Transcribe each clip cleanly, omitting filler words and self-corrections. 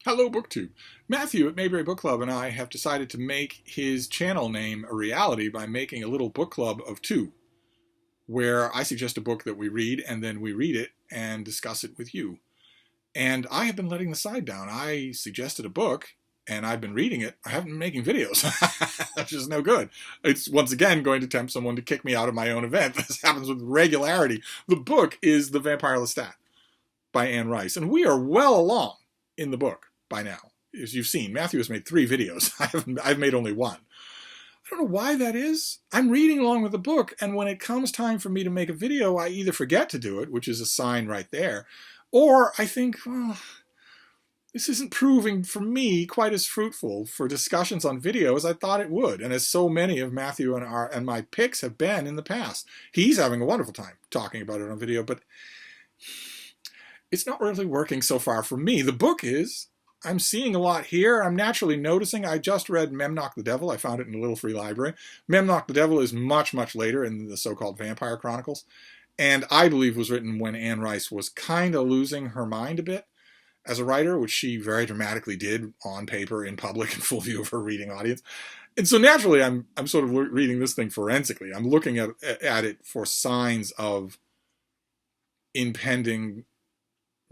Hello, BookTube. Matthew at Mayberry Book Club and I have decided to make his channel name a reality by making a little book club of two, where I suggest a book that we read and then we read it and discuss it with you. And I have been letting the side down. I suggested a book and I've been reading it. I haven't been making videos. That's just no good. It's once again going to tempt someone to kick me out of my own event. This happens with regularity. The book is The Vampire Lestat by Anne Rice, and we are well along in the book by now. As you've seen, Matthew has made 3 videos. I've made only 1. I don't know why that is. I'm reading along with the book, and when it comes time for me to make a video, I either forget to do it, which is a sign right there, or I think, well, this isn't proving for me quite as fruitful for discussions on video as I thought it would, and as so many of Matthew and my picks have been in the past. He's having a wonderful time talking about it on video, but it's not really working so far for me. The book is. I'm seeing a lot here. I'm naturally noticing. I just read Memnoch the Devil. I found it in a little free library. Memnoch the Devil is much, much later in the so-called Vampire Chronicles, and I believe was written when Anne Rice was kind of losing her mind a bit as a writer, which she very dramatically did on paper, in public, in full view of her reading audience. And so naturally, I'm sort of reading this thing forensically. I'm looking at it for signs of impending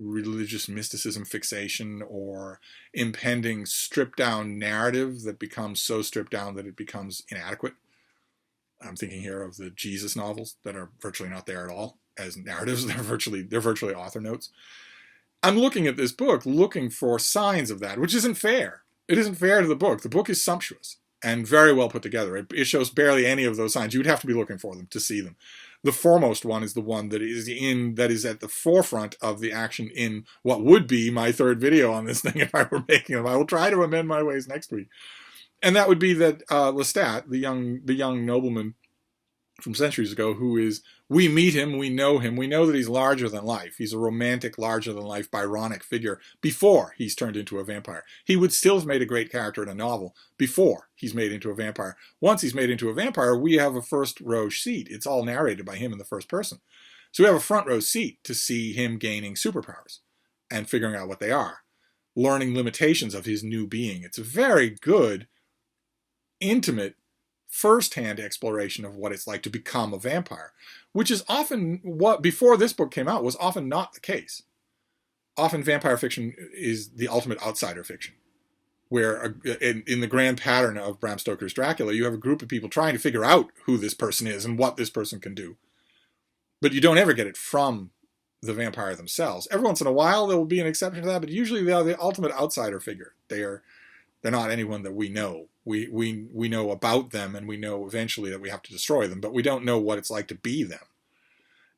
religious mysticism fixation or impending stripped down narrative that becomes so stripped down that it becomes inadequate. I'm thinking here of the Jesus novels that are virtually not there at all as narratives. They're virtually author notes. I'm looking at this book looking for signs of that, which isn't fair. It isn't fair to the book. The book is sumptuous and very well put together. It shows barely any of those signs. You'd have to be looking for them to see them. The foremost one is the one that is at the forefront of the action in what would be my 3rd video on this thing if I were making them. I will try to amend my ways next week. And that would be that Lestat, the young nobleman from centuries ago, we meet him, we know that he's larger than life. He's a romantic, larger than life, Byronic figure before he's turned into a vampire. He would still have made a great character in a novel before he's made into a vampire. Once he's made into a vampire, we have a first row seat. It's all narrated by him in the first person. So we have a front row seat to see him gaining superpowers and figuring out what they are, learning limitations of his new being. It's a very good, intimate, first-hand exploration of what it's like to become a vampire, which is often what, before this book came out, was often not the case. Often vampire fiction is the ultimate outsider fiction, where in the grand pattern of Bram Stoker's Dracula, you have a group of people trying to figure out who this person is and what this person can do. But you don't ever get it from the vampire themselves. Every once in a while, there will be an exception to that, but usually they are the ultimate outsider figure. They're not anyone that we know. We know about them, and we know eventually that we have to destroy them, but we don't know what it's like to be them.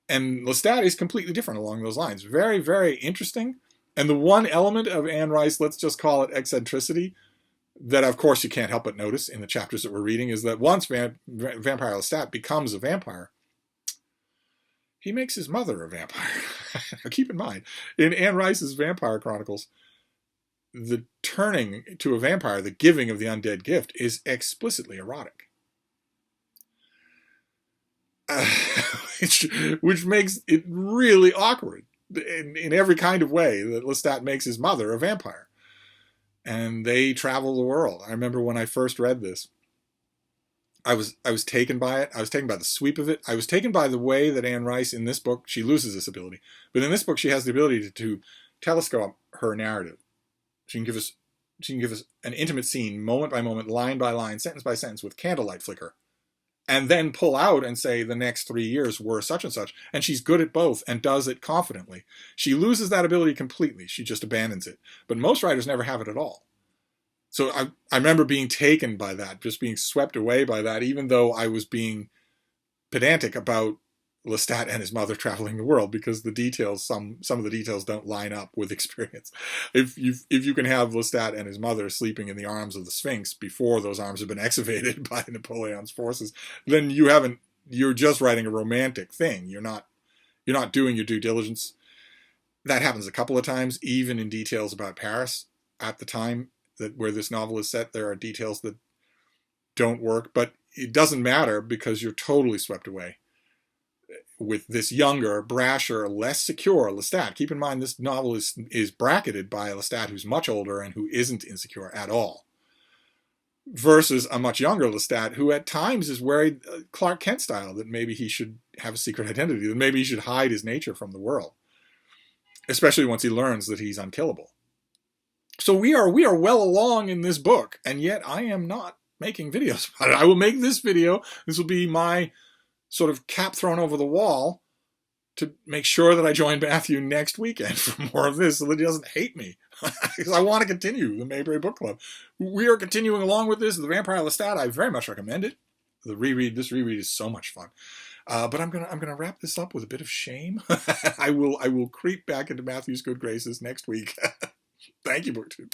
And Lestat is completely different along those lines. Very, very interesting. And the one element of Anne Rice, let's just call it eccentricity, that of course you can't help but notice in the chapters that we're reading, is that once Vampire Lestat becomes a vampire, he makes his mother a vampire. Keep in mind, in Anne Rice's Vampire Chronicles, the turning to a vampire, the giving of the undead gift, is explicitly erotic. Which makes it really awkward in every kind of way that Lestat makes his mother a vampire. And they travel the world. I remember when I first read this, I was taken by it. I was taken by the sweep of it. I was taken by the way that Anne Rice, in this book, she loses this ability. But in this book, she has the ability to telescope her narrative. She can give us an intimate scene, moment by moment, line by line, sentence by sentence, with candlelight flicker, and then pull out and say the next 3 years were such and such. And she's good at both and does it confidently. She loses that ability completely. She just abandons it. But most writers never have it at all. So I remember being taken by that, just being swept away by that, even though I was being pedantic about Lestat and his mother traveling the world, because the details, some of the details don't line up with experience. If you can have Lestat and his mother sleeping in the arms of the Sphinx before those arms have been excavated by Napoleon's forces, then you're just writing a romantic thing. You're not doing your due diligence. That happens a couple of times, even in details about Paris at the time where this novel is set. There are details that don't work, but it doesn't matter because you're totally swept away with this younger, brasher, less secure Lestat. Keep in mind, this novel is bracketed by a Lestat who's much older and who isn't insecure at all, versus a much younger Lestat who at times is worried, Clark Kent style, that maybe he should have a secret identity, that maybe he should hide his nature from the world, especially once he learns that he's unkillable. So we are well along in this book, and yet I am not making videos about it. I will make this video. This will be my sort of cap thrown over the wall to make sure that I join Matthew next weekend for more of this so that he doesn't hate me. Because I want to continue the Mayberry Book Club. We are continuing along with this. The Vampire Lestat, I very much recommend it. This reread is so much fun. But I'm gonna wrap this up with a bit of shame. I will creep back into Matthew's good graces next week. Thank you, BookTube.